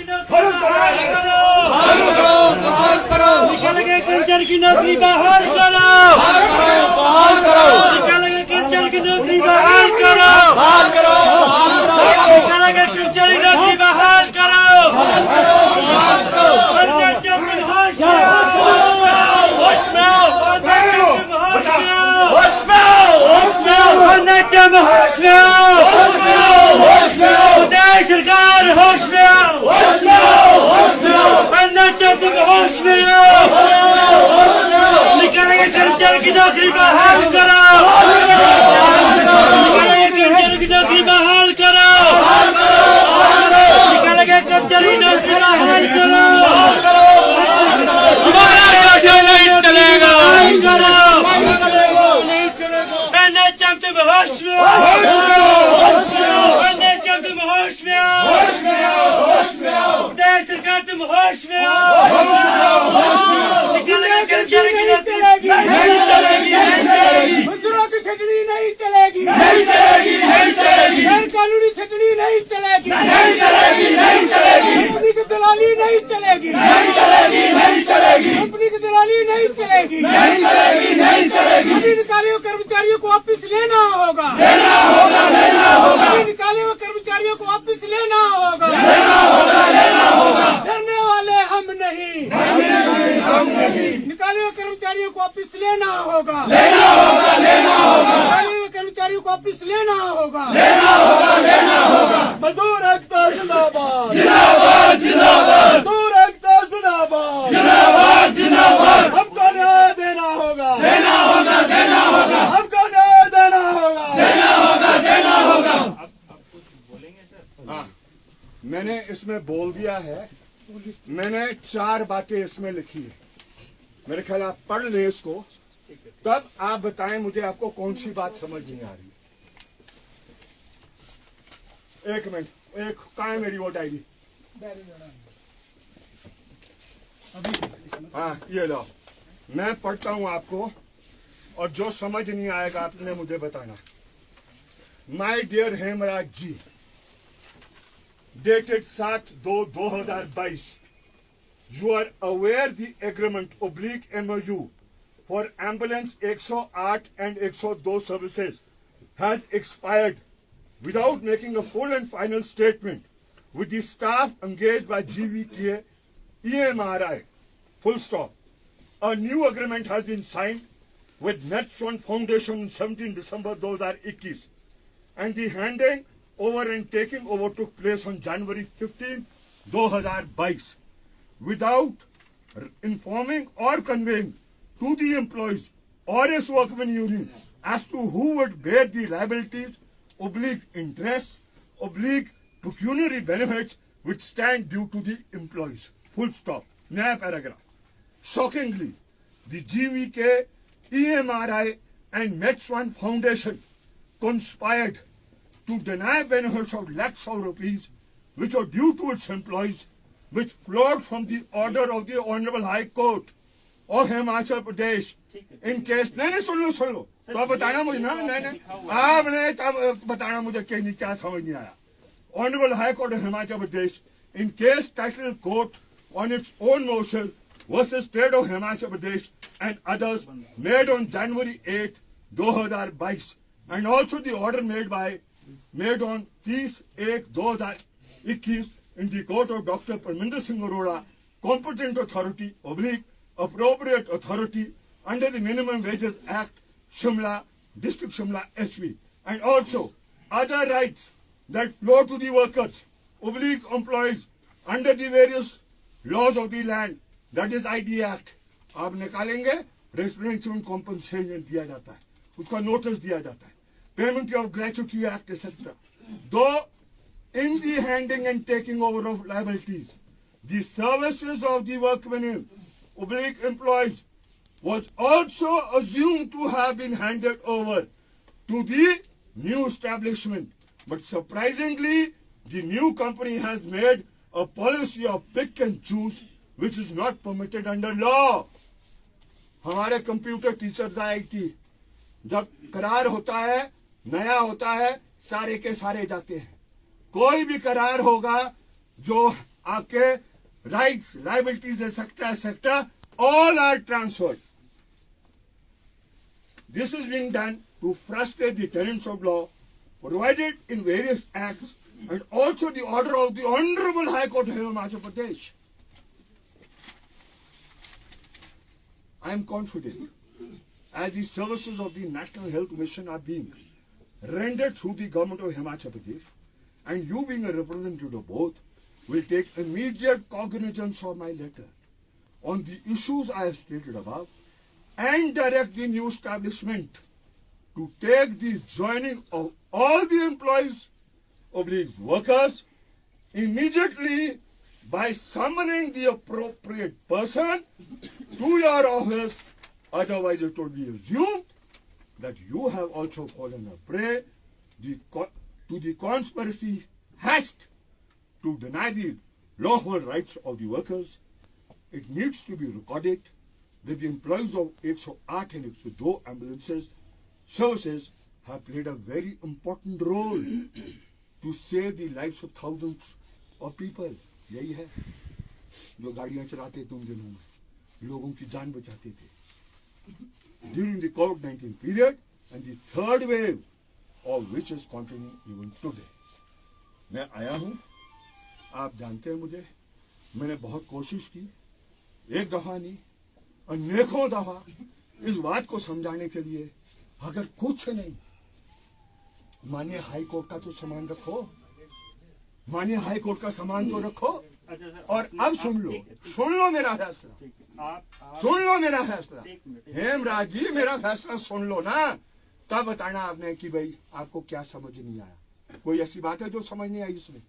निकल गए कर्मचारी की नौकरी बहाल करो, निकल गए कर्मचारी की नौकरी बहाल करो, निकल गए कर्मचारी की नौकरी बहाल करो। सरकार होश में आओ, तुम होश में आओ, निकल गए कर्मचारी की नौकरी बहाल करो, निकल गए कर्मचारी की नौकरी बहाल करो, निकल गए कर्मचारी की नौकरी बहाल करो। हमारा योजना नहीं चलेगा, एनएचएम तुम होश में आओ, एनएचएम तुम होश में आओ, सरकार तुम होश में आओ, निकल गए कर्मचारी की नौकरी नहीं चलेगी, मजदूरों की छटनी नहीं चलेगी, नहीं चलेगी, नहीं चलेगी, गैर कानूनी छटनी नहीं चलेगी, नहीं चलेगी, नहीं चलेगी, कंपनी की दलाली नहीं चलेगी, नहीं चलेगी, नहीं चलेगी, कंपनी की दलाली नहीं चलेगी, नहीं चलेगी, नहीं चलेगी। सभी निकाले हुए कर्मचारियों को वापस लेना होगा, लेना होगा, लेना होगा, सभी निकाले हुए कर्मचारियों को वापस लेना होगा, लेना होगा, लेना होगा। डरने वाले हम नहीं, हम नहीं, निकाले हुए कर्मचारियों को वापस लेना होगा, लेना होगा, लेना होगा, निकाले हुए कर्मचारियों को वापस लेना होगा, लेना होगा, लेना होगा। मजदूर एकता जिंदाबाद, जिंदाबाद, जिंदाबाद, मजदूर एकता जिंदाबाद, जिंदाबाद, जिंदाबाद। हमको न्याय देना होगा, देना होगा, देना होगा, हमको न्याय देना होगा, देना होगा, देना होगा। मैंने इसमें बोल दिया है, मैंने 4 बातें इसमें लिखी है, मेरे ख्याल आप पढ़ लें इसको, तब आप बताएं मुझे आपको कौन सी बात समझ नहीं आ रही। एक मिनट, एक कहाँ है मेरी वो डायरी? हाँ ये लो, मैं पढ़ता हूं आपको और जो समझ नहीं आएगा आपने मुझे बताना। My dear Hemraj ji, dated 7/2/2022, you are aware the agreement /MOU for ambulance 108 and 102 services has expired without making a full and final statement with the staff engaged by GVK EMRI, full stop. A new agreement has been signed with Metron Foundation on 17 December 2021 and the handing over and taking over took place on January 15, 2022 without informing or conveying to the employees or its workmen union as to who would bear the liabilities, /interest, /pecuniary benefits which stand due to the employees. Full stop. Naya paragraph. Shockingly, the GVK, EMRI and Metron Foundation conspired to deny benefits of lakhs of rupees which are due to its employees, which flowed from the order of the Honorable High Court of Himachal Pradesh in case नहीं सुन लो तो आप बताना मुझे ना नहीं आपने तब बताना मुझे क्या समझ नहीं आया। Honorable High Court of Himachal Pradesh in case titled court on its own motion versus State of Himachal Pradesh and others made on January 8, 2022 and also the order made on 30/1/2021 in the court of Dr. Parminder Singh Arora, competent authority, appropriate authority under the Minimum Wages Act, Shimla, District Shimla, HP, and also other rights that flow to the workers, employees under the various laws of the land, that is ID Act. आप निकालेंगे restaurant compensation दिया जाता है, उसका notice दिया जाता है, payment of gratuity act etcetera. Though in the handing and taking over of liabilities, the services of the workmen employees was also assumed to have been handed over to the new establishment. But surprisingly, the new company has made a policy of pick and choose, which is not permitted under law. हमारे computer teachers IT जब करार होता है, नया होता है, सारे के सारे जाते हैं. कोई भी करार होगा जो आपके rights, liabilities etcetera all are transferred. This is being done to frustrate the tenets of law provided in various acts and also the order of the Honorable High Court of Himachal Pradesh. I am confident, as the services of the National Health Mission are being rendered through the government of Himachal Pradesh, and you being a representative of both, will take immediate cognizance of my letter on the issues I have stated above and direct the new establishment to take the joining of all the employees oblique workers immediately by summoning the appropriate person to your office. Otherwise it will be assumed that you have also fallen a prey to the conspiracy hatched to deny the lawful rights of the workers. It needs to be recorded that the employees of 108 and 102 ambulances services have played a very important role to save the lives of thousands of people. यही है जो गाड़ियां चलाते थे उन दिनों में, लोगों की जान बचाते थे during the COVID-19 period and the third wave of which is continuing even today. मैं आया हूं, आप जानते हैं मुझे, मैंने बहुत कोशिश की, एक दफा नहीं अनेकों दफा इस बात को समझाने के लिए, अगर कुछ नहीं, माननीय हाई कोर्ट का तो सामान रखो, माननीय हाई कोर्ट का सामान तो रखो। अच्छा सर, और अब सुन लो मेरा फैसला, सुन लो मेरा फैसला। हेमराज जी मेरा फैसला सुन लो ना, तब बताना आपने कि भाई आपको क्या समझ नहीं आया। कोई ऐसी बात है जो समझ नहीं आई इसमें?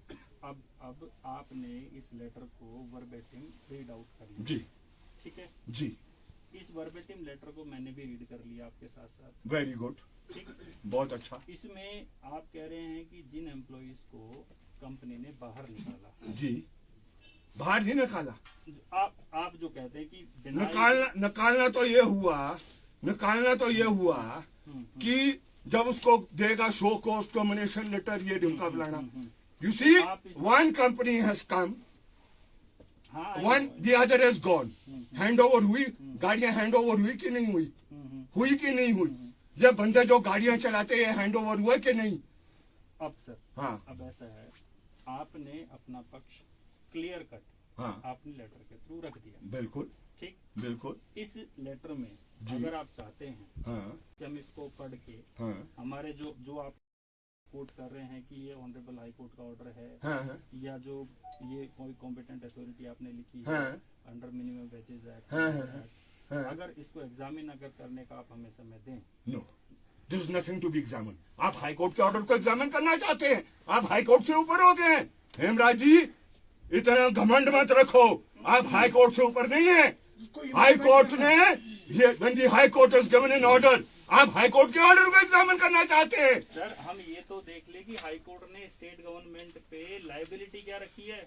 अब आपने इस लेटर को वर्बेटिम रीड आउट कर लिया, जी ठीक है जी, इस वर्बेटिम लेटर को मैंने भी रीड कर लिया आपके साथ साथ। वेरी गुड, ठीक, बहुत अच्छा। इसमें आप कह रहे हैं कि जिन एम्प्लॉइज को कंपनी ने बाहर निकाला, जी, बाहर ही निकाला, आप जो कहते हैं कि निकालना तो ये हुआ, निकालना तो ये हुआ कि जब उसको देगा शो कॉज टर्मिनेशन लेटर, ये ढुमका फलाना। You see, one company has come, one the other has gone, hand over हुई, गाड़ियां हैंड ओवर हुई कि नहीं हुई, हुई कि नहीं हुई? ये बंदे जो गाड़ियां चलाते हैं हैंड ओवर हुए कि नहीं? अब सर, हाँ, अब ऐसा है, आपने अपना पक्ष क्लियर कट, हाँ, आपने लेटर के थ्रू रख दिया, बिल्कुल ठीक। बिल्कुल। इस लेटर में अगर आप चाहते हैं हाँ, कि हम इसको पढ़ के, हाँ, हमारे जो आप कोट कर रहे हैं कि ये ऑनरेबल हाई कोर्ट का ऑर्डर है, हाँ, हाँ, या जो ये कोई कॉम्पिटेंट अथॉरिटी आपने लिखी हाँ, है अंडर मिनिमम वेजेस एक्ट, हाँ, हाँ, हाँ, अगर इसको एग्जामिन अगर करने का आप हमें समय दें, no, this is nothing to be examine. आप हाई कोर्ट के ऑर्डर को एग्जामिन करना चाहते हैं, आप हाई कोर्ट से ऊपर हो गए हैं। हेमराज जी इतना घमंड मत रखो, आप हाई कोर्ट से ऊपर नहीं है। हाई कोर्ट ने when the high court has given an order, आप हाई कोर्ट के ऑर्डर को एग्जामिन करना चाहते हैं। सर हम ये तो देख ले कि हाई कोर्ट ने स्टेट गवर्नमेंट पे लायबिलिटी क्या रखी है,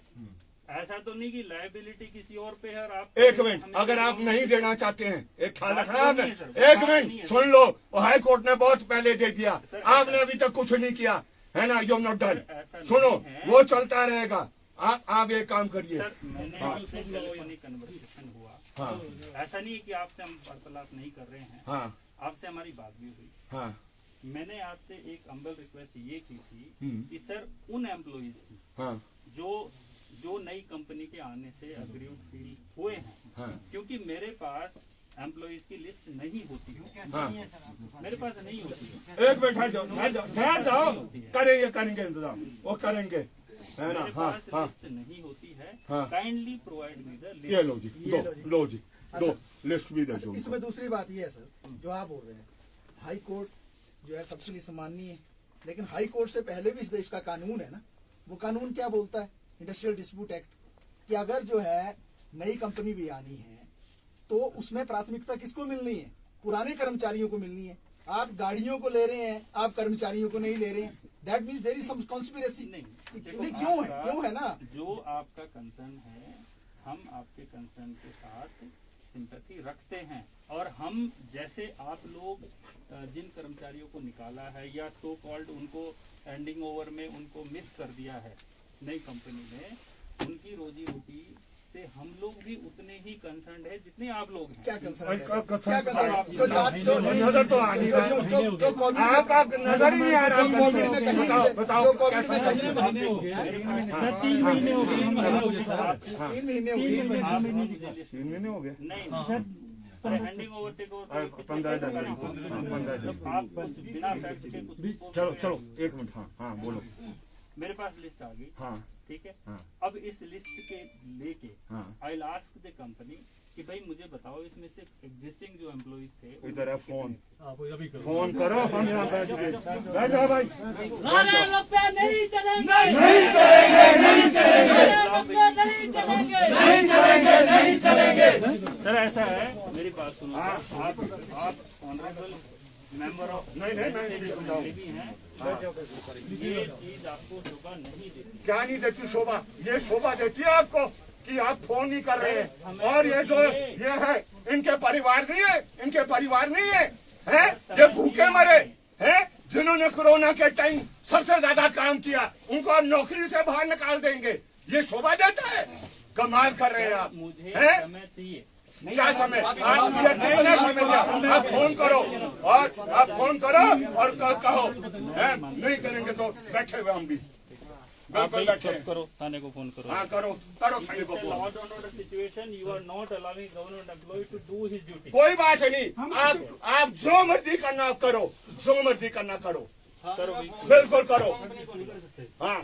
ऐसा तो नहीं कि लायबिलिटी किसी और पे है और आप एक मिनट, अगर आप नहीं देना चाहते हैं, एक ख्याल रखना आपने, एक मिनट सुन लो, हाई कोर्ट ने बहुत पहले दे दिया, आपने अभी तक कुछ नहीं किया है ना, यू नॉट डन। सुनो, वो चलता रहेगा, आप एक काम करिए। मैंने आपसे टेलीफोनिक कन्वर्सेशन हुआ, हाँ, ऐसा नहीं है कि आपसे हम वार्तालाप नहीं कर रहे हैं, हाँ, आपसे हमारी बात भी हुई। हाँ, मैंने आपसे एक हम्बल रिक्वेस्ट ये की थी कि सर उन एम्प्लॉइज की हाँ, जो नई कंपनी के आने से अग्रीव फील हुए हैं, हाँ, क्योंकि मेरे पास एम्प्लॉइज की लिस्ट नहीं होती है, हाँ, मेरे पास नहीं होती है। एक मिनट ठहर जाओ, करेंगे इंतजाम, वो करेंगे, है ना। मेरे हाँ, पास हाँ, लिस्ट नहीं होती है, हाँ। काइंडली प्रोवाइड मी द ये लिस्ट। लो जी, लो जी, दो लिस्ट भी दे दो। इसमें दूसरी बात ये है सर, जो आप बोल रहे हैं, हाई कोर्ट जो है सबके लिए सम्माननीय है, लेकिन हाई कोर्ट से पहले भी इस देश का कानून है ना, वो कानून क्या बोलता है, इंडस्ट्रियल डिस्प्यूट एक्ट, कि अगर जो है नई कंपनी भी आनी है तो उसमें प्राथमिकता किसको मिलनी है, पुराने कर्मचारियों को मिलनी है। आप गाड़ियों को ले रहे हैं, आप कर्मचारियों को नहीं ले रहे हैं, that means there is some conspiracy. क्यों है ना, जो आपका कंसर्न है, हम आपके कंसर्न के साथ सिंपैथी रखते हैं, और हम जैसे आप लोग जिन कर्मचारियों को निकाला है या सो कॉल्ड उनको एंडिंग ओवर में उनको मिस कर दिया है नई कंपनी ने, उनकी रोजी रोटी से हम लोग भी उतने ही कंसर्न है जितने आप लोग हैं। क्या कंसर्न है क्या सर? concern क्या कंसर्न है? है? जो जात जो नजर तो आ नहीं रहा। जो कोविड में आप नजर ही नहीं आ रहा। जो कोविड में कहीं नहीं थे, बताओ, जो कोविड में कहीं सर 3 महीने हो गए सर। 3 महीने हो गए। आप मुझे लिस्ट 3 महीने हो गए। नहीं sir, handing over take over 15 दिन 15 दिन। आप कुछ बिना फैक्ट के कुछ चलो चलो 1 मिनट। हाँ हाँ बोलो। मेरे पास लिस्ट आ गई, हाँ ठीक है। हाँ। अब इस लिस्ट के लेके हाँ। I will ask the company कि भाई मुझे बताओ इसमें से एग्जिस्टिंग जो एम्प्लॉइज थे इधर है फोन। कितने थे? फोन करो, हम यहाँ बैठ गए। बैठ जाओ भाई। नारे लपे नहीं चलेंगे, नहीं चलेंगे, नहीं चलेंगे, लपे नहीं चलेंगे, नहीं चलेंगे, नहीं चलेंगे। सर ऐसा है, मेरी बात सुनो। आप ऑनरेबल मेंबर ऑफ नहीं, भी हैं, ये चीज आपको शोभा नहीं देती। क्या नहीं देती शोभा? ये शोभा देती है आपको कि आप फोन नहीं कर रहे हैं। और ये जो ये है, इनके परिवार नहीं है, इनके परिवार नहीं है, हैं? ये भूखे मरे हैं, जिन्होंने कोरोना के टाइम सबसे ज्यादा काम किया, उनको आप नौकरी से बाहर निकाल देंगे। ये शोभा देता है? कमाल कर रहे हैं आप। मुझे हैं? समय चाहिए। क्या समय? आप मुझे कितना समय दिया? आप फोन करो और आप फोन करो और कहो, हैं? नहीं करेंगे तो बैठे हुए हम भी बिल्कुल बैठे हैं। करो, थाने को फोन करो। हाँ करो करो थाने को It's a phone. law and order situation. You are not allowing government employee to do his duty. कोई बात नहीं, आप जो मर्जी करना आप करो, जो मर्जी करना करो, करो भाई। बिल्कुल करो। हाँ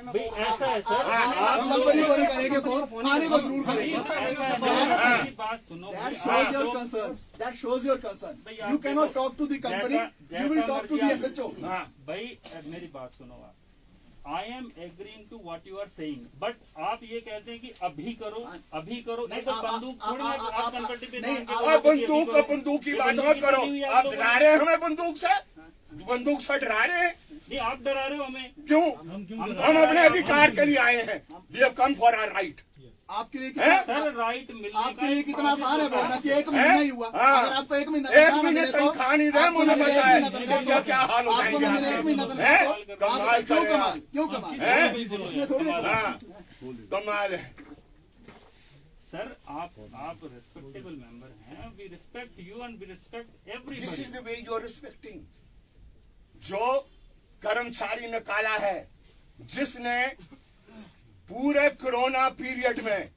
भाई ऐसा है सर, आप कंपनी को नहीं करेंगे फोन, थाने को जरूर करेंगे। ऐसा है, मेरी बात सुनो। That shows your concern. That shows your concern. You cannot talk to the company. You will talk to the SHO. हाँ भाई मेरी बात सुनो आप। I am agreeing to what you are saying, but आप ये कहते हैं कि अभी करो, अभी करो। नहीं, ये तो आप- बंदूक आप- थोड़ी है कि आप- आप आप- कंपनी पे नहीं, ध्यान के आप- बोलो और कि अभी बंदूक करो। बंदूक की ये बात बंदूक मत की करो। बनी हुई है आप लोगों डरा रहे हैं हमें बंदूक से, बंदूक से डरा रहे हैं। नहीं, आप डरा रहे हो हमें। क्यों? हम अपने अधिकार के लिए आए हैं। We have come for our right. आपके लिए हैं? कितना सर राइट मिलने आपके लिए कितना आसान है बोलना कि 1 महीना ही हुआ। हाँ। अगर आपको 1 महीना एक तनख्वाह महीने मिले तो तनख्वाह नहीं दे, आपको मुझे मिले पता 1 है महीना तनख्वाह क्या क्या हाल हो आपको जाएंगे मिले 1 महीना आपके। तनख्वाह हैं? कमाल क्यों कर रहे हैं कमाल? आप। क्यों कमाल? हैं? इसमें थोड़ी हाँ कमाल है। सर आप रिस्पेक्टेबल मेंबर हैं। We respect you and we respect this everybody. Is the way you are respecting. जो कर्मचारी निकाला है, जिसने पूरे कोरोना पीरियड में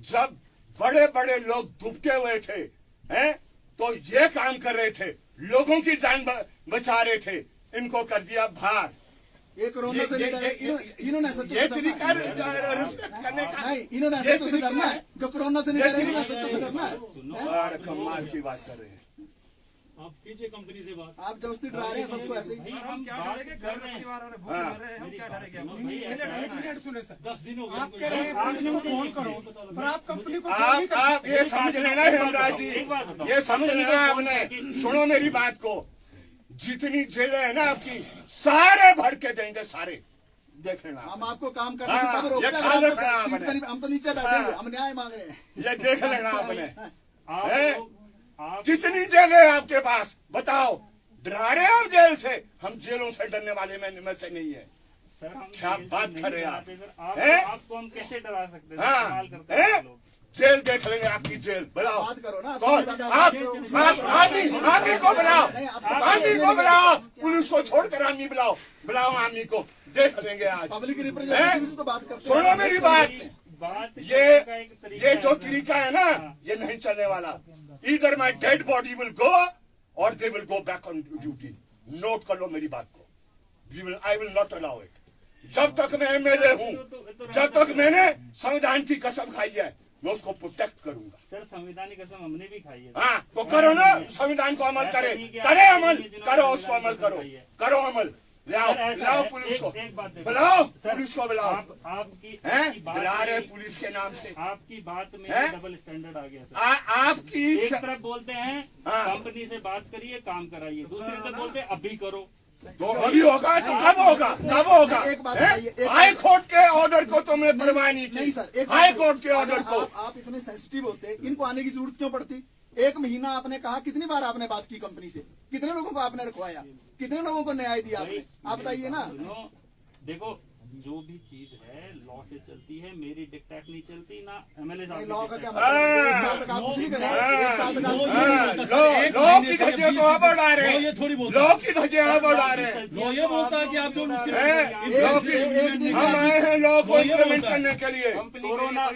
जब बड़े बड़े लोग दुबके हुए थे, हैं, तो ये काम कर रहे थे, लोगों की जान बचा रहे थे, इनको कर दिया बाहर। ये कोरोना से नहीं डरे। इन्होंने SHO से ये डरना तरीका है। रिस्पेक्ट करने का नहीं, इन्होंने ये SHO से तरीका डरना है। जो कोरोना से नहीं ये डरे, इन्होंने तरीका- SHO से डरना है। और कमाल की बात कर रहे हैं। आप कीजिए कंपनी से बात। आप जबरदस्ती डरा रहे हैं सबको ऐसे ही। भाई हम क्या बात डरेंगे? कर रहे हैं। हम क्या डरेंगे? सुनो भाई, ऐसा है। 10 दिन हो आप गए कह रहे हैं कंपनी को फोन करो, पर आप कंपनी को फोन नहीं कर आप ये समझ लेना हेमराज जी, एक बात बताओ। ये समझ लेना आपने। सुनो मेरी बात को, जितनी जेलें है ना आपकी, सारे भर के देंगे, सारे देख लेना। हम आपको काम करने से हाँ, कब रोकते ये हैं? ख्याल अगर रखना आपको सीट आपने। पर नहीं- हम तो नीचे बैठे हुए, हम न्याय मांग रहे हैं। ये देख लेना आपने। आप हैं? लोग आप कितनी जेलें हैं आपके पास बताओ? डरा रहे हैं आप जेल से? हम जेलों से डरने वाले में से नहीं है। सर हम क्या जेल से बात नहीं कर रहे हैं डराते आप? सर। हैं? आपको हम कैसे डरा सकते हैं? हाँ, इस्तेमाल करते हैं हैं? लोग। जेल देख लेंगे आपकी जेल। बुलाओ बात करो ना। कौन? आप आर्मी को बुलाओ, आर्मी को बुलाओ, पुलिस को छोड़कर आर्मी बुलाओ, बुलाओ आर्मी को, देख लेंगे आज। पब्लिक रिप्रेजेंटेटिव से तो बात करते हैं। सुनो मेरी बात, बात ये का एक तरीका ये जो है। तरीका है ना, ये नहीं चलने वाला। इधर my dead body will go और they will go back on duty. Note कर लो मेरी बात को। I will not allow it. जब तक मैं एमएलए हूँ, जब तक मैंने संविधान की कसम खाई है, मैं उसको प्रोटेक्ट करूंगा। सर संविधानिक कसम हमने भी खाई है। हाँ तो करो ना, संविधान को अमल करे, करे अमल करो, उसको अमल करो, करो अमल। लाओ सर, ऐसा लाओ है, पुलिस को, एक बात देखो। बुलाओ सर, पुलिस को बुलाओ। आपकी हैं? बात बुला रहे में- पुलिस के नाम से। आपकी बात में हैं? डबल स्टैंडर्ड आ गया सर। आपकी एक तरफ बोलते हैं हाँ। कंपनी से बात करिए, काम कराइए, दूसरी तरफ बोलते हैं अभी करो। तो अभी होगा तो कब होगा? कब होगा? एक बात हैं? बताइए, एक हाई बात- कोर्ट के ऑर्डर को तुमने परवाह नहीं नहीं की। सर, एक हाई बात- कोर्ट के ऑर्डर अगर को आप इतने सेंसिटिव होते, इनको आने की जरूरत क्यों पड़ती? 1 महीना आपने कहा, कितनी बार आपने बात की कंपनी से? कितने लोगों को आपने रखवाया? कितने लोगों को न्याय दिया आपने? आप बताइए ना। सुनो देखो, जो भी चीज है लॉ से चलती है, मेरी डिक्टेट नहीं चलती, ना एमएलए साहब नहीं, की लॉ का dictate क्या चलती। मतलब? 1 साल तक आप कुछ नहीं करेंगे, 1 साल तक आप कुछ लो नहीं ये करेंगे। बोलता है, एक लॉ महीने की से धज्जियां 20 तो आप उड़ा रहे लो ये हैं, थोड़ी बोलता लॉ है। की धज्जियां आप उड़ा रहे हैं। लो ये बोलता है कि आप जो उसके एक दिन हम आए हैं लॉ को वो ये इम्प्लीमेंट बोलता है। करने के लिए।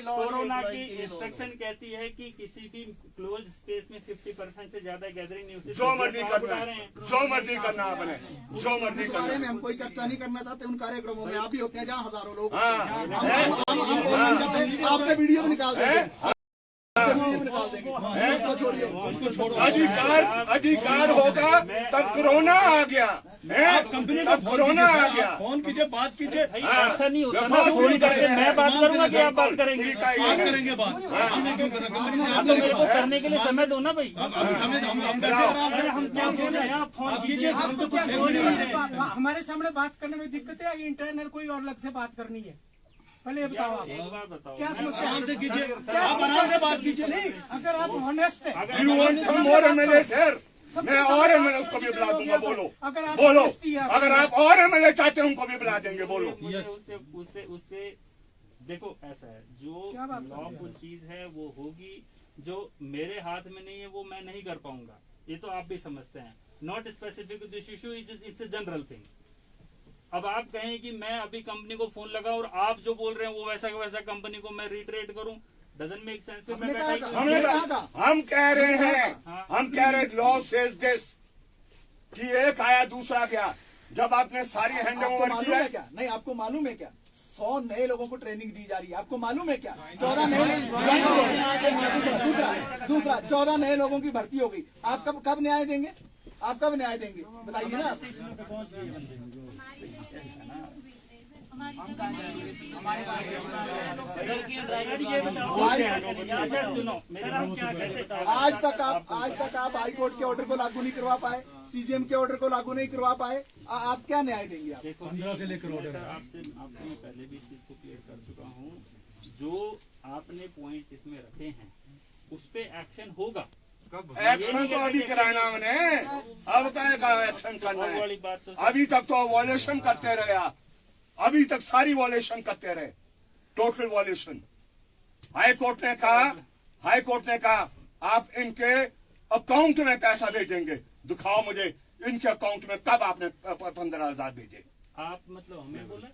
कोरोना की इंस्ट्रक्शन कहती है कि किसी भी क्लोज स्पेस में 50% से ज्यादा गैदरिंग नहीं होती। जो मर्जी आप करना उठा है, रहे हैं। जो मर्जी करना आपने, जो मर्जी इस करना बारे है। में हम कोई चर्चा नहीं करना चाहते। उन कार्यक्रमों में आप भी होते हैं जहाँ हजारों लोग हाँ। हम बोलना नहीं चाहते। आपने वीडियो भी निकाल देंगे, आपने वीडियो भी निकाल देंगे, उसको छोड़िए। अधिकार होगा तब कोरोना आ गया, आप कंपनी को तब कोरोना आ गया। फोन कीजिए, बात कीजिए, भाई ऐसा नहीं होता देखो, ना, पूरी फोन करके तरह मैं बात करूंगा कि आप बात करेंगे। पूरी का ये बात है। करेंगे बात। आपने क्यों करना? कंपनी से आप तो मेरे को करने के लिए समय दो ना भाई। अब समय हम बैठे हैं आराम से, हम क्या बोल रहे हैं? आप कीजिए, हम तो कुछ बोल नहीं रहे। हमारे सामने बात करने में दिक्कत है, इंटरनल कोई और अलग से बात करनी है? पहले ये बताओ आप, एक बार बताओ, क्या समस्या आराम से कीजिए, क्या आप आराम से बात कीजिए। नहीं, अगर आप ऑनेस्ट है, You want some more MLA sir? मैं और MLA उसको भी बुला दूंगा, बोलो अगर आप बोलो। honesty है, अगर आप और MLA चाहते हैं उनको भी बुला देंगे, बोलो। मुझे उससे देखो, ऐसा है जो क्या बात कर रहे लॉफुल चीज है वो होगी, जो मेरे हाथ में नहीं है वो मैं नहीं कर पाऊंगा, ये तो आप भी समझते हैं। Not specific this issue, it's a general thing. अब आप कहें कि मैं अभी कंपनी को फोन लगा और आप जो बोल रहे हैं वो वैसा का वैसा कंपनी को मैं रिटरेट करूं, डजंट मेक सेंस। फिर मैं हमने बैठा कहा ही- हमने कहा कहा, था। हम कह रहे हैं, हाँ। हम कह रहे लॉ सेज दिस कि एक आया दूसरा गया। जब आपने सारी हैंड आपको ओवर मालूम किया, है क्या? नहीं, आपको मालूम है क्या? 100 नए लोगों को ट्रेनिंग दी जा रही है। आपको मालूम है क्या? 14 नए दूसरा 14 नए लोगों की भर्ती हो गई। आप कब न्याय देंगे? आप कब न्याय देंगे? बताइए ना। अच्छा सुनो, मेरा आज तक आप हाई कोर्ट के ऑर्डर को लागू नहीं करवा पाए, सीजीएम के ऑर्डर को लागू नहीं करवा पाए। आप क्या न्याय देंगे? आप 15 से लेकर ऑर्डर सर, आपसे मैं पहले भी इस चीज को क्लियर कर चुका हूँ। जो आपने पॉइंट इसमें रखे हैं उस पे एक्शन होगा। एक्शन तो अभी कराना हमने, अब का एक्शन करना वो है। वाली बात तो अभी तक तो वॉल्यूशन करते रहे आप, अभी तक सारी वॉल्यूशन करते रहे, टोटल वॉल्यूशन। हाई कोर्ट ने कहा आप इनके अकाउंट में पैसा भेजेंगे। दिखाओ मुझे इनके अकाउंट में कब आपने 15,000 भेजे। आप मतलब हमें बोला,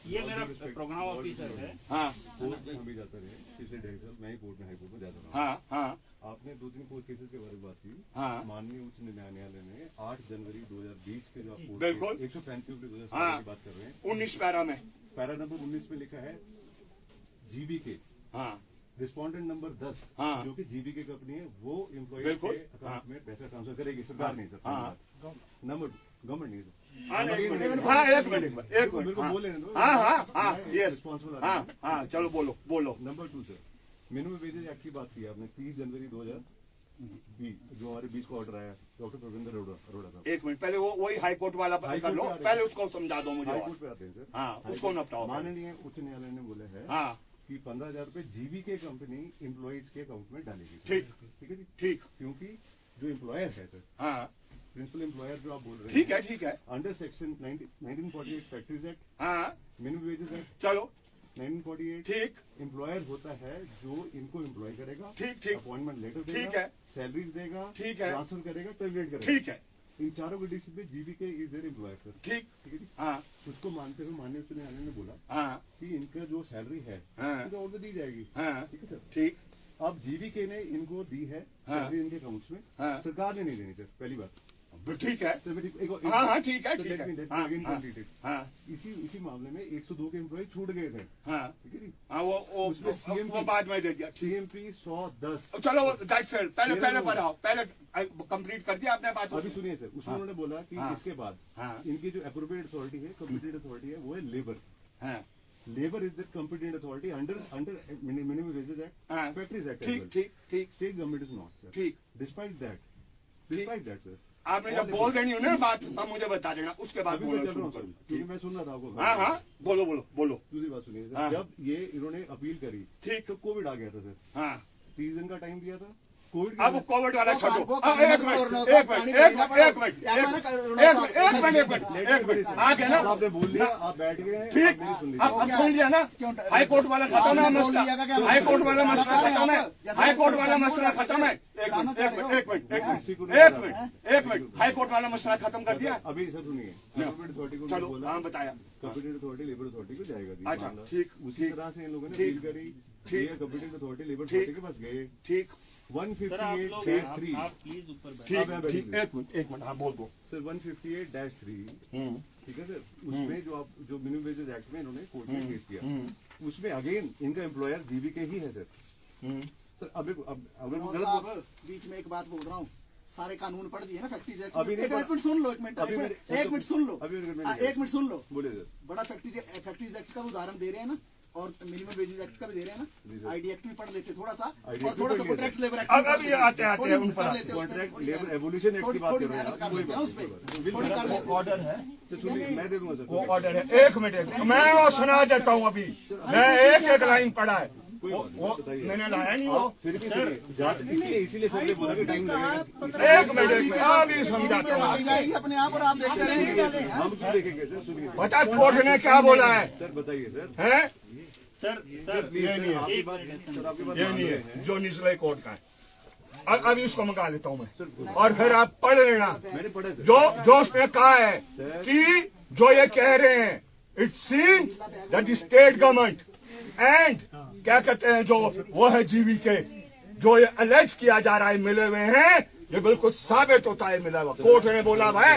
ये मेरा प्रोग्राम ऑफिसर है। हाँ हम भी जाते रहे पिछले 1.5 साल, मैं ही कोर्ट में हाई कोर्ट में जाता रहा। हाँ हाँ आपने 2-3 कोर्ट केसेस के बारे में बात की। हाँ। माननीय उच्च न्यायालय ने 8 जनवरी 2020 के जो आप कोर्ट बिल्कुल। 135 2017 हाँ। की बात कर रहे हैं, 19 पैरा में। पैरा नंबर 19 में लिखा है जीबीके हाँ रिस्पोंडेंट नंबर 10 हाँ। जो कि जीबीके कंपनी है, वो एम्प्लॉय बिल्कुल। के अकाउंट में पैसा ट्रांसफर करेगी, सरकार नहीं सर। हाँ। नंबर गवर्नमेंट नहीं सर। हाँ, एक मिनट मेरे को बोले ना दो। हाँ मैं यस responsible हाँ आदमी हूँ। हाँ चलो बोलो। Number 2 sir, minimum wages act की बात की आपने 30 जनवरी 2020 जो हमारे बीच को ऑर्डर आया डॉक्टर प्रविंदर अरोड़ा साहब। एक मिनट पहले वो वही हाई कोर्ट वाला हाई कर लो, कोर्ट पे आ रहे पहले हैं। उसको समझा दो मुझे हाई और। कोर्ट पे आते हैं सर। हाँ, हाई उसको कोर्ट- निपटाओ। माननीय उच्च न्यायालय ने बोला है हाँ कि 15,000 रुपए जीबीके कंपनी एम्प्लॉइज के अकाउंट में डालेगी। ठीक। ठीक है जी, ठीक। क्योंकि जो एम्प्लॉयर है सर, हाँ प्रिंसिपल एम्प्लॉयर जो आप बोल रहे ठीक हैं, है ठीक है अंडर सेक्शन 1948 फैक्ट्रीज एक्ट, हाँ मिनिमम वेजेस एक्ट चलो 1948, ठीक एम्प्लॉयर होता है जो इनको एम्प्लॉय करेगा, ठीक। अपॉइंटमेंट लेटर ठीक देगा, है। सैलरीज देगा, ठीक है। ट्रांसफर करेगा, टर्मिनेट करेगा। ठीक है इन चारों कंडीशन पे GBK is there employer sir. ठीक ठीक है जी। हाँ उसको मानते हुए माननीय उच्च न्यायालय ने बोला हाँ कि इनका जो सैलरी है हाँ। उनको और दी जाएगी। हाँ ठीक है सर। ठीक अब जीबीके ने इनको दी है हाँ। सैलरी इनके अकाउंट्स में, हाँ। सरकार ने नहीं देनी सर, पहली बात। ठीक है सर मेरी हाँ ठीक है सर, ठीक let me- है let me हाँ again हाँ complete it. हाँ इसी मामले में 102 के एम्प्लॉय छूट गए थे। हाँ ठीक है जी। हाँ उसमें CM वो बाद में दे दिया। सीएमपी 110 चलो दैट्स इट, पहले तेरह पहले लोग। पढ़ाओ, पहले कंप्लीट कर दिया आपने बात। अभी सुनिए सर, उसमें उन्होंने बोला कि हाँ। इसके बाद हाँ। इनकी जो अप्रोप्रिएट अथॉरिटी है, कॉम्पिटेंट अथॉरिटी है, वो है लेबर। हाँ labour is the competent authority under minimum wages हाँ। Act, factories act. ठीक state government is not sir. ठीक। डिस्पाइट दैट सर, आपने जब बोल देनी हो ना बात तब मुझे बता देना, उसके बाद अभी मैं बोलना चल रहा शुरू हूँ सर, करो। क्योंकि मैं सुन रहा था आपको। हाँ हाँ बोलो दूसरी बात सुनिए हाँ। सर, जब ये इन्होंने अपील करी ठीक। तो कोविड आ गया था सर। हाँ 30 दिन का टाइम दिया था, कोविड अब कोविड वाला वो छोड़ो। वो अब एक मिनट, कोरोना एक पानी मिनट, पीना पड़ा। एक मिनट, ऐसा ना करो, एक मिनट, एक मिनट, एक मिनट, एक मिनट, आ गया ना? आपने बोल लिया, आप बैठ गए हैं, ठीक, आप मेरी सुन अब लीजिए। सुन लिया ना? क्यों? हाई कोर्ट वाला खत्म है आपने बोल मसला, लिया का क्या हाई मतलब? कोर्ट वाला मसला लाना चाह खत्म रहे है, हैं आप? जैसे हाई कोर्ट वाला जैसे मसला कोर्ट खत्म है। एक लाना मिनट, चाह एक रहे हो? मिनट, एक मिनट, एक किसी को मिनट, नहीं एक बता मिनट, एक मिनट, हाई कोर्ट वाला मसला खत्म कर दिया? अभी सर सुनिए, कंपीटेंट अथॉरिटी को चलो, बोला, हाँ बताया। कंपीटेंट अथॉरिटी लेबर अथॉरिटी को जाएगा जी अच्छा, मामला। ठीक, उसी ठीक, तरह से इन लोगों ने ठीक, डील करी, ठीक, ये कंपीटेंट अथॉरिटी लेबर ठीक, अथॉरिटी के पास गए, ठीक, सर आप 158 लोग फेज 3 आप प्लीज ऊपर बैठो। ठीक, मैं बैठ ठीक, गई। एक मिनट, हाँ बोल दो। सर 158-3 हम्म, ठीक है सर, उसमें जो मिनिमम वेजेस एक्ट में इन्होंने कोर्ट में केस किया, उसमें अगेन इनका एम्प्लॉयर जीवीके ही है सर। हम्म, सर अब अगर वो मनोज गलत साहब, बीच में एक बात बोल रहा हूँ, सारे कानून पढ़ दिए ना फैक्ट्रीज एक्ट। अभी नहीं एक मिनट सुन लो, एक मिनट, अभी एक मेरे- मिनट, एक मिनट सुन लो, अभी मेरे- हाँ, एक मिनट सुन लो। बोले सर, बड़ा फैक्ट्रीज एक्ट का उदाहरण दे रहे हैं ना, और मिनिमम वेजेस एक्ट का भी दे रहे हैं जी ना। सर। आईडी एक्ट भी पढ़ लेते थोड़ा सा, ID और एक्ट थोड़ा भी सा पढ़ कॉन्ट्रैक्ट लेबर एक्ट अब अभी आते हैं उन पर। कॉन्ट्रैक्ट लेबर एवोल्यूशन एक्ट की बात थोड़ी कर रहे हैं मेहनत आप, कर वही लेते हैं बात, उसमें, बिल्कुल। थोड़ी कर लेते हैं। ऑर्डर है, सर सुनिए, मैं दे दूंगा सर, वो ऑर्डर है। एक मिनट, मैं वो सुना देता हूँ अभी, मैं एक एक लाइन पढ़ा है, कोई बात नहीं, वो बताइए। मैंने लाया नहीं वो। आप फिर भी सुनिए, इसीलिए सर ने बोला कि टाइम लगेगा। एक मिनट, अभी समझाता हूँ। भाग जाएगी अपने आप और आप देखते रहेंगे। हम क्यों देखेंगे सर, सुनिए बता कोर्ट ने क्या बोला है? सर, बताइए सर, हैं? सर सर प्लीज ये सर, नहीं है। आपकी बात सर, आपकी बात ये मान नहीं रहे है हैं। जो निचले कोर्ट का है। अभी उसको मंगा लेता हूँ मैं, और फिर आप पढ़ लेना मैंने पढ़ा सर, जो उसमें कहा है कि जो ये कह रहे हैं, it seems that the state government and क्या कहते हैं जो वो है जीवीके, जो ये अलेज किया जा रहा है मिले हुए हैं, ये बिल्कुल साबित होता है मिला हुआ। कोर्ट ने बोला भाई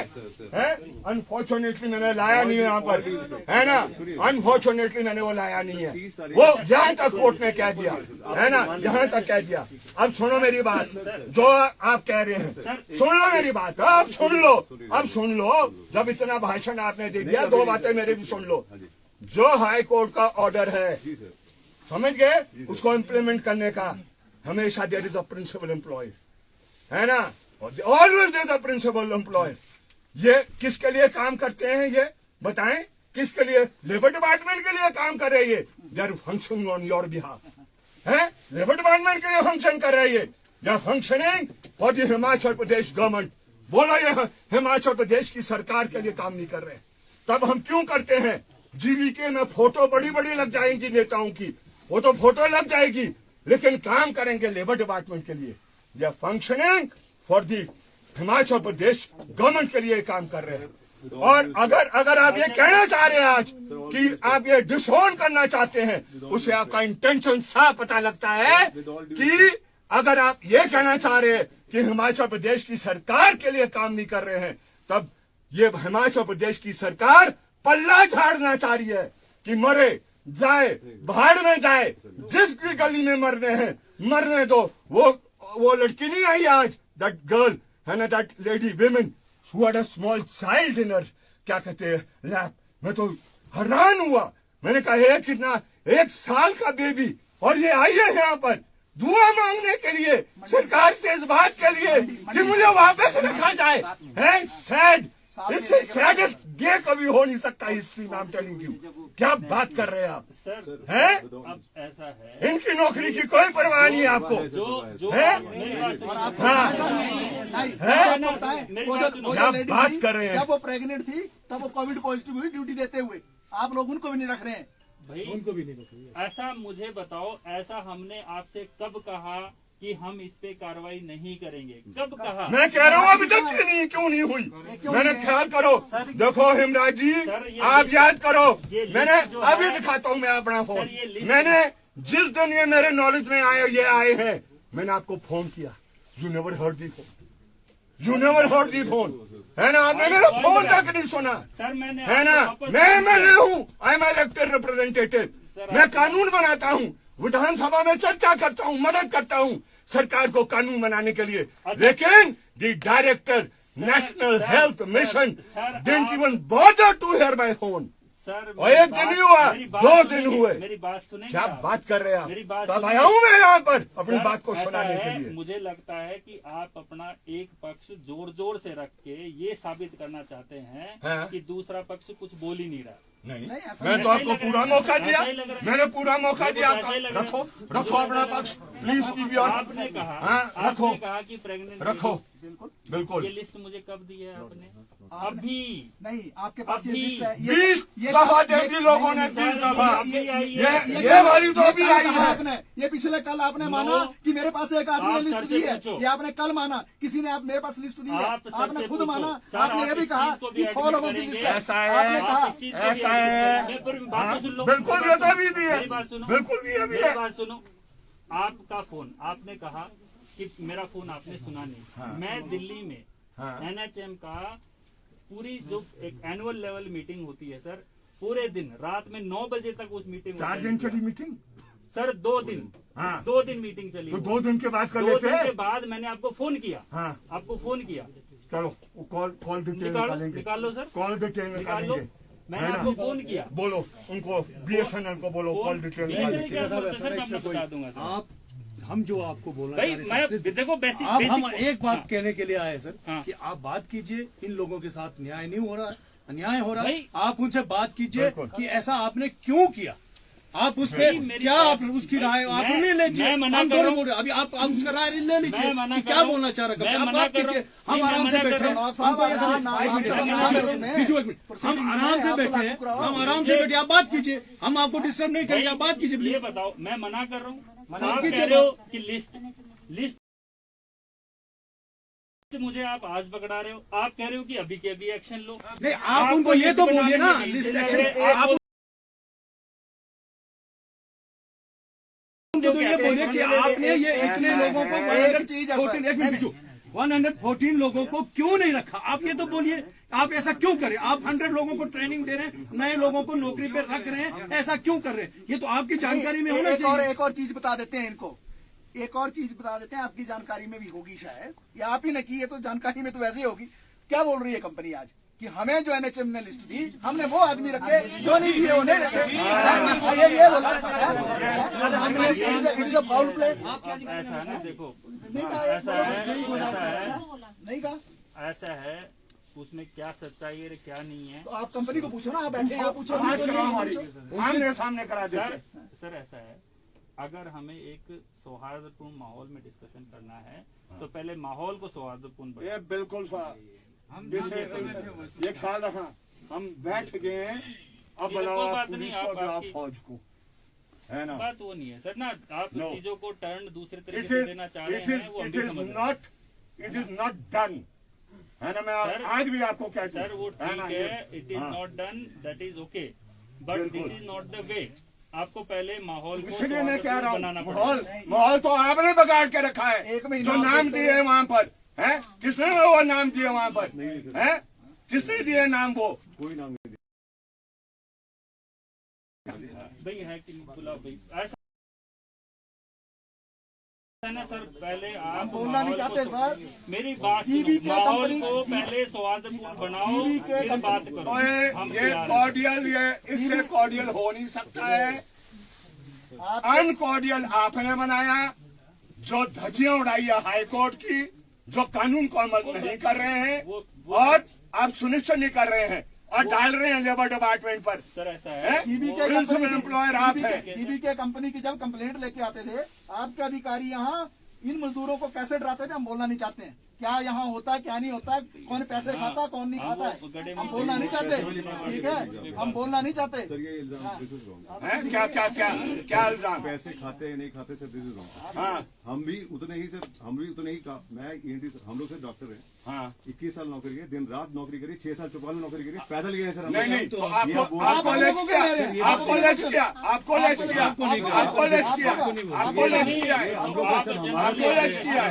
है, अनफॉर्चुनेटली मैंने लाया नहीं है यहाँ पर, है ना, अनफॉर्चुनेटली मैंने वो लाया नहीं है, वो यहाँ तक कोर्ट ने कह दिया, है ना, यहाँ तक कह दिया। अब सुनो मेरी बात, जो आप कह रहे हैं, सुन लो मेरी बात, अब सुन लो, अब सुन लो। जब इतना भाषण आपने दे दिया, दो बातें मेरे भी सुन लो। जो हाई कोर्ट का ऑर्डर है, जी सर, समझ गए, उसको इम्प्लीमेंट करने का हमेशा there is a principal employ, है ना, always there is a principal employ. ये किसके लिए काम करते हैं ये बताएं, किसके लिए? लेबर डिपार्टमेंट के लिए काम कर रही है, they are functioning on your behalf, है, लेबर डिपार्टमेंट के लिए फंक्शन कर रही है, they are functioning for the Himachal Pradesh government. बोला ये हिमाचल प्रदेश की सरकार के लिए काम नहीं कर रहे, तब हम क्यों करते हैं? जीवीके में फोटो बड़ी बड़ी लग जाएंगी नेताओं की, वो तो फोटो लग जाएगी, लेकिन काम करेंगे लेबर डिपार्टमेंट के लिए। They are functioning for the Himachal Pradesh government के लिए काम कर रहे हैं। और अगर आप ये कहना चाह रहे हैं आज कि आप ये डिसोन करना चाहते हैं, उसे आपका इंटेंशन साफ पता लगता है कि अगर आप ये कहना चाह रहे हैं कि हिमाचल प्रदेश की सरकार के लिए काम नहीं कर रहे हैं, तब ये हिमाचल प्रदेश की सरकार पल्ला झाड़ना चाह रही है कि मरे जाए, भाड़ में जाए, जिस भी गली में मरने हैं मरने दो। वो लड़की नहीं आई आज, दैट गर्ल है ना, that lady women who had a small child in her, क्या कहते हैं, लैप। मैं तो हैरान हुआ, मैंने कहा है कितना, 1 साल का बेबी, और ये आई है यहाँ पर दुआ मांगने के लिए, सरकार से इस बात के लिए कि मुझे वापस रखा जाए। है सैड, इससे सैडेस्ट डे कभी हो नहीं सकता हिस्ट्री में। आई एम टेलिंग यू, क्या बात कर रहे हैं आप? सर हैं? अब ऐसा है, इनकी नौकरी की कोई परवाह नहीं है आपको, जो है? मेरी बात सुनिए। हाँ, नहीं, है? आपको पता है, मेरी वो बात जो सुनो। वो क्या जो लेडी बात थी, कर रहे हैं? जब वो प्रेग्नेंट थी तब वो कोविड पॉजिटिव हुई ड्यूटी देते हुए, आप लोग उनको भी नहीं रख रहे हैं। भाई उनको भी नहीं रोकेंगे। ऐसा मुझे बताओ, ऐसा हमने आपसे कब कहा कि हम इस पे कार्रवाई नहीं करेंगे? कब कहा? मैं कह रहा हूँ अभी तक क्यों नहीं हुई? मैंने ख्याल करो, देखो हिमराज जी, सर, ये आप याद करो, ये लिस्ट मैंने जो अभी है- दिखाता हूँ मैं अपना फोन, सर, ये लिस्ट- मैंने जिस दिन ये मेरे नॉलेज में ये आए हैं, मैंने आपको फोन किया, you never heard the phone, you never heard the phone, है ना, आपने मेरा फोन तक नहीं सुना, सर मैंने है ना। आपको वापस- मैं एमएलए हूँ, I am elected representative, sir, मैं कानून बनाता हूँ, विधानसभा में चर्चा करता हूँ, मदद करता हूँ सरकार को कानून बनाने के लिए, लेकिन the director national sir, health sir, mission sir, didn't आप- even bother to hear my phone, sir और एक दिन नहीं हुआ, मेरी बात 2 दिन सुनिए, हुए। मेरी बात सुनेंगे क्या आप? बात कर रहे हैं मेरी आप? बात तब सुनिए। आया हूं मैं यहाँ पर अपनी सर, बात को ऐसा सुनाने है, के लिए। मुझे लगता है कि आप अपना एक पक्ष जोर जोर से रख के ये साबित करना चाहते हैं हाँ। कि दूसरा पक्ष कुछ बोल ही नहीं रहा। नहीं, नहीं, ऐसा मैं तो ऐसा ही आपको लग रहा पूरा है, मौका ऐसा दिया, ही लग रहा है। मैंने पूरा मौका मुझे दिया तो ऐसा ही लग रहा है। रखो मुझे रखो तो अपना ऐसा लग पक्ष, रहा है। Please keep your. आपने कहा हाँ, रखो। आपने कहा कि प्रेग्नेंट रखो बिल्कुल बिल्कुल। ये लिस्ट मुझे कब दी है आपने? आपने- अभी नहीं, आपके पास ये अभी लिस्ट है 20 दफा दे दी लोगों ने, 20 दफा। ये वाली तो अभी आई है। आपने ये पिछले कल आपने नो। माना कि मेरे पास एक आदमी ने आप लिस्ट सर दी से है, पूछो। ये आपने कल माना। किसी ने आप मेरे पास लिस्ट दी है, आप सर आपने से खुद पूछो। माना। सर, आपने ये आप भी इस कहा चीज को भी कि 100 एडमिट लोगों की करेंगे। लिस्ट है, ऐसा है। आपने आप कहा इस चीज को भी ऐसा है। मैं पूरी बात तो सुन लो। बिल्कुल, मेरी ये बात तो अभी भी है। मेरी बात सुनो, बिल्कुल भी अभी मेरी है। बात सुनो। आपका फोन, आपने कहा कि मेरा फोन आपने सुना नहीं। मैं दिल्ली में हाँ। NHM का पूरी जो एक एनुअल लेवल मीटिंग होती है सर, पूरे दिन रात में 9 बजे तक उस मीटिंग 4 दिन चली मीटिंग, सर 2 दिन हाँ। 2 दिन मीटिंग चली तो वो। 2 दिन के बाद कर 2 दिन के लेते। बाद मैंने आपको फोन किया। हाँ। आपको फोन किया। चलो कॉल डिटेल निकालो, निकालेंगे, निकाल लो सर। कॉल डिटेल निकाल लो। निकालेंगे। मैंने है ना? आपको फोन किया। बोलो उनको, BSNL को बोलो कॉल डिटेल BSNL निकालेंगे। क्या साहब, बोलते हैं ऐसा सर, नहीं, मैं इसमें आपको बता दूंगा सर। आप हम जो आपको बोलना भाई चाह रहे मैं हैं, देखो बेसिक आप हम बेसिक- एक बात हाँ। कहने के लिए आए सर हाँ। कि आप बात कीजिए, इन लोगों के साथ न्याय नहीं हो रहा है, अन्याय हो रहा है। भाई- आप उनसे बात कीजिए बिल्कुल। कि ऐसा आपने क्यों किया। आप उस पे मेरी क्या बात- आप उसकी राय आप मैं- नहीं लीजिए। मैं मना हम कर थोड़ी रहा हूं। बोल रहे हैं। अभी आप उसका राय ले मैं लीजिए मना कि कर क्या रहा हूं। बोलना चाह रहे हैं। मैं आप मना बात कर रहा कीजिए, हूं। हम नहीं, मैं आराम से मना कर बैठे रहा हैं। हूं। साहब, हमको ऐसा आप- नहीं- आप- एक मिनट, आप- हम आप- आराम आप- से- उसमें- बीजू, एक मिनट। हम proceedings आराम में से आप बैठे लागू हैं, कराओ। हम आराम से बैठे, आप बात कीजिए, हम आपको डिस्टर्ब नहीं करेंगे, आप बात कीजिए ये प्लीज। बताओ, मैं मना कर रहा हूँ। मना आप कीजिए कह रहे हो कि लिस्ट मुझे आप आज पकड़ा रहे हो। आप कह रहे हो कि अभी के अभी एक्शन लो। नहीं, आप आपको उनको ये लिस्ट तो बनाने बोलिए ना, में लिस्ट नहीं एक्शन लगे, आप उनको तो ये बोलिए कि आपने ये इतने लोगों को एक चीज ऐसा- 114 एक मिनट बीचू, 114 लोगों को क्यों नहीं रखा। आप ये तो बोलिए, आप ऐसा क्यों करें। आप 100 लोगों को ट्रेनिंग दे रहे हैं, नए लोगों को नौकरी पे रख रहे हैं, ऐसा क्यों कर रहे हैं। ये तो आपकी जानकारी में होना चाहिए। एक और चीज बता देते हैं इनको, एक और चीज बता देते हैं, आपकी जानकारी में भी होगी शायद, या आप ही ने की है तो जानकारी में तो वैसे ही होगी। क्या बोल रही है कंपनी आज कि हमें जो NHM ने लिस्ट दी, हमने वो आदमी रखे जो नहीं दिए वो नहीं रखे। ये बोला it is a foul play. ऐसा है ना, देखो नहीं कहा, ऐसा है नहीं कहा। ऐसा है, उसमें क्या सच्चाई है क्या नहीं है। तो आप कंपनी को पूछो ना, आप बैठे हैं, आप पूछो। बात करो हमारी, आमने सामने करा देते। सर ऐसा है, अगर हमें एक सौहार्दपूर्ण माहौल में डिस्कशन करना है तो पहले माहौल को सौहार्दपूर्ण बनाओ। ये बिल्कुल ये ख्याल रखा, हम बैठ गए हैं, अब ये बुलाओ कोई आप बात पुलिस नहीं, को, आप बुलाओ आपकी- फौज को, है ना। बात वो नहीं है सर ना, आप No. चीजों को टर्न दूसरे इट तरीके से इज देना चाह रहे इट हैं, वो हम इज भी समझ रहे हैं। इट इज नॉट डन, है ना। मैं सर- आज भी आपको कहता सर वो हूं, ठीक ना, है, इट इज हाँ। Not done, that is okay, but this बिल्कुल। Is not the way. आपको पहले माहौल को इसलिए मैं कह रहा बनाना हूँ, पड़ेगा। माहौल तो आपने बिगाड़ के रखा है। एक महीना जो आप नाम देखते दिए रहे। वहाँ पर है, किसने वो नाम दिए वहाँ पर है, किसने दिए नाम वो। कोई नाम नहीं भाई है कि नहीं, बुलाओ भाई। ऐसा है ना सर, पहले आप हम बोलना नहीं माहौल को चाहते सर। मेरी बात जीबी सुनो, के माहौल कंपनी- को जी- पहले सौहार्दपूर्ण बनाओ, जीबी के फिर बात करो। ओए, हम ये तैयार हैं। कॉर्डियल, ये इससे कॉर्डियल हो नहीं सकता है। आप अनकॉर्डियल आपने बनाया, जो धज्जियां उड़ाई है हाई कोर्ट की, जो कानून को अमल नहीं कर रहे हैं, और आप सुनिश्चित नहीं कर रहे हैं और डाल रहे हैं लेबर डिपार्टमेंट पर। सर ऐसा है, जीबी के प्रिंसिपल कंपनी एम्प्लॉयर आप है। जीबी के कंपनी की जब कंप्लेंट लेके आते थे, आपके अधिकारी यहाँ इन मजदूरों को कैसे डराते थे, हम बोलना नहीं चाहते हैं। क्या यहाँ होता है क्या नहीं होता है, कौन पैसे खाता है कौन नहीं खाता है, हम बोलना नहीं चाहते। ठीक है, हम बोलना नहीं चाहते। सर, ये इल्जाम दिस इज रॉन्ग। हैं? क्या क्या क्या क्या इल्जाम है? पैसे खाते हैं नहीं खाते सर, दिस इज रॉन्ग। हाँ हम भी उतने ही मैं ENT हम लोग से डॉक्टर हैं, हाँ 21 साल नौकरी की, दिन रात नौकरी करी, 6 साल चौपाल नौकरी करी, पैदल गए हैं सर हम नहीं लोग। नहीं, तो ये आपको आप बोल- आपको आप लेच लोगों किया, को ले रहे हैं। आपको लेच किया, आपको लेच किया, आपको लेच किया, आपको लेच किया, आपको लेच किया,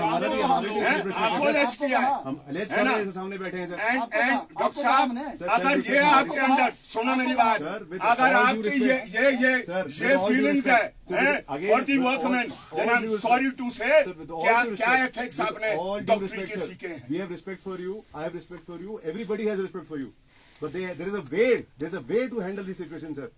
आपको लेच किया। हम alleged है कर ना? रहे हैं, सामने बैठे हैं सर। एंड आपको एंड कहा- डॉक्टर आपको साहब, कहा हमने। अगर ये आपके अंदर, सुनो मेरी बात, Sir, with अगर all due आपकी respect, ये Sir, with ये all due फीलिंग्स है respect, so with- again, for the with workman, all then I am due sorry to say, Sir, with all क्या due क्या respect, एथिक्स with आपने all due डॉक्टरी respect, के sir, सीखे हैं। we have respect for you, I have respect for you, everybody has respect for you. But there is a way to handle this situation, sir.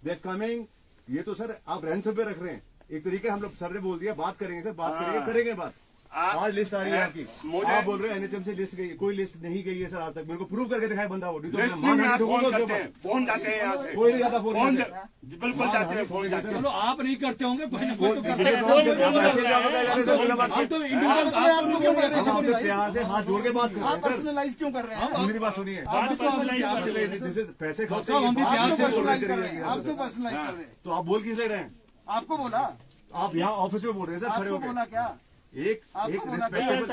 They are coming. ये तो sir आप ransom पे रख रहे हैं. एक तरीके हम लोग सर ने बोल दिया बात करेंगे सर, बात करेंगे बात. आज लिस्ट आ रही है आपकी. आप बोल रहे हैं एनएचएम से लिस्ट गई, कोई लिस्ट नहीं गई है सर आज तक. मेरे को प्रूव करके दिखाए बंदा वो. फोन जाते हैं यहाँ से. कोई नहीं जाता फोन. बिल्कुल जाते हैं फोन जाते हैं. चलो आप नहीं करते होंगे, कोई ना कोई तो करते हैं. हम तो इंडिविजुअल हम प्यार से हाथ जोड़ के बात कर रहे हैं. पर्सनलाइज क्यों कर रहे हैं? मेरी बात सुनिए. पैसे खाते हम भी प्यार से बोल पर्सनलाइज कर रहे हैं, आप क्यों पर्सनलाइज कर रहे हैं? तो आप बोल किस ले रहे हैं? आपको बोला, आप यहाँ ऑफिस में बोल रहे हैं सर, खड़े आपको होकर. बोला क्या? एक ऐसा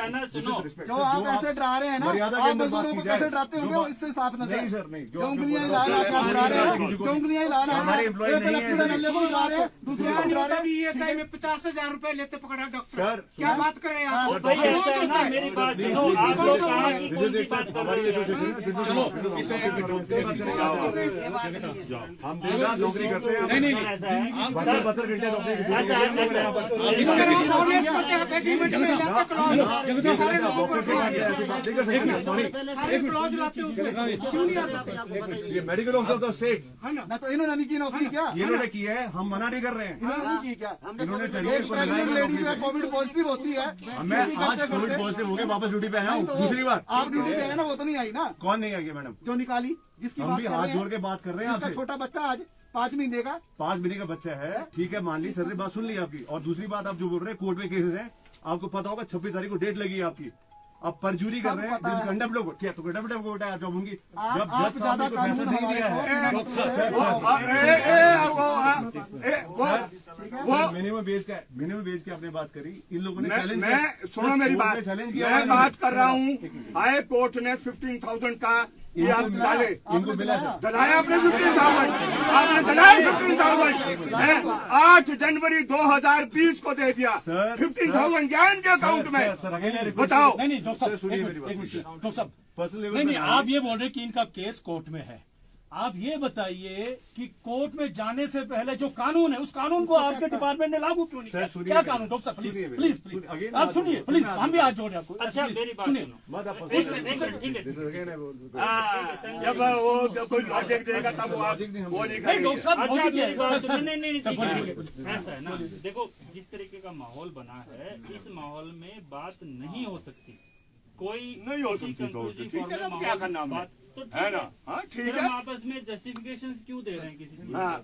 ना सुनो, जो आप ऐसे डरा रहे हैं ना, मर्यादा के आप अंदर बात मजदूरों को की जाए. कैसे डराते होंगे, वो इससे साफ नजर नहीं सर, नहीं. जो उंगलियां हिला रहे हैं, आप डरा रहे हैं. जो उंगलियां हिला रहे हैं, हमारे employee एक नहीं अलग है. पूरे नल्ले को डरा रहे हैं, दूसरे को डरा रहे हैं. ईएसआई में 50,000 रुपए लेते पकड़ा डॉक्टर. सर क्या बात कर रहे हैं आप? भाई ऐसा है ना, मेरी बात सुनो. आप लोग कहाँ की कौन सी बात कर रहे हैं? हम दिन रात नौकरी करते हैं. नहीं ऐसा है, 72 घंटे नौकरी ऐसा है, ऐसा है. एग्रीमेंट में लाते क्लॉज, सारे लोगों को सॉरी. क्लॉज लाते उसमें क्यों नहीं आ सकते? ये medical officer of the state ना तो इन्होंने नहीं की नौकरी क्या? इन्होंने की है, हम मना नहीं कर रहे हैं. इन्होंने नहीं की क्या? इन्होंने तरीके एक को प्रेग्नेंट लगाया लेडी जो है कोविड पॉजिटिव होती है, मैं आज कोविड पॉजिटिव हो गया, वापस ड्यूटी पे आया हूँ. दूसरी बार आप ड्यूटी पे है ना, वो तो नहीं आई ना, कौन नहीं आई है मैडम? जो निकाली, जिसकी हम बात भी कर हाथ रहे जोड़ के हैं. बात कर रहे हैं इसका आपसे. छोटा बच्चा आज 5 महीने का, 5 महीने का बच्चा है, ठीक है, मान ली सर ने बात सुन ली आपकी. और दूसरी बात आप जो बोल रहे हैं कोर्ट में केसेस हैं, आपको पता होगा 26 तारीख को डेट लगी है आपकी. अब परजूरी कर रहे हैं. पता है. कंडम्प्ट लोग क्या तो कंडम्प्ट को उठाया जब होंगी आप जब जज साहब ज्यादा ने कोई फैसला कानून नहीं दिया है. मिनिमम वेज की आपने बात करी, इन लोगों ने चैलेंज किया. मैं सुनो मेरी बात, चैलेंज किया. मैं बात कर रहा हूँ. हाई कोर्ट ने 15,000 का ये आप डाले. इनको मिला सर. दलाया आपने 15,000, आपने दलाया 15,000. 8 जनवरी 2020 को दे दिया. सर, 15,000 गया इनके अकाउंट में. सर अकेले रिक्वेस्ट. बताओ. नहीं नहीं डॉक्टर साहब, सुनिए एक मेरी बात. मिनट, डॉक्टर साहब. पर्सनल लेवल नहीं नहीं, पे आप ये बोल रहे हैं कि इनका केस कोर्ट में है. आप ये बताइए कि कोर्ट में जाने से पहले जो कानून है, उस कानून को आपके डिपार्टमेंट ने लागू क्यों नहीं सर, किया? सुनिए क्या मेरी- कानून? डॉक्टर साहब सुनिए प्लीज मेरी- प्लीज प्लीज again आप बात सुनिए करो. प्लीज, हम भी हाथ जोड़ रहे हैं आपको. अच्छा प्लीज, मेरी बात सुनिए. सुनो. मत आप एक मिनट, ठीक है. जब वो जब कोई लॉजिक देगा तब वो लॉजिक नहीं हम वो नहीं नहीं डॉक्टर करेंगे. साहब, अच्छा लॉजिक मेरी है. बात सर, सुनो. सर, नहीं नहीं सर, ठीक बोलिए, है, बोलिए. ऐसा है ना, देखो जिस तरीके का माहौल बना है, इस माहौल में बात नहीं हो सकती. कोई नहीं हो किसी सकती तो conclusive ठीक है, form में अब क्या माहौल करना हमने? बात तो ठीक है ना? हाँ, ठीक फिर है. हम आपस में जस्टिफिकेशन क्यों दे रहे हैं किसी चीज हाँ. का?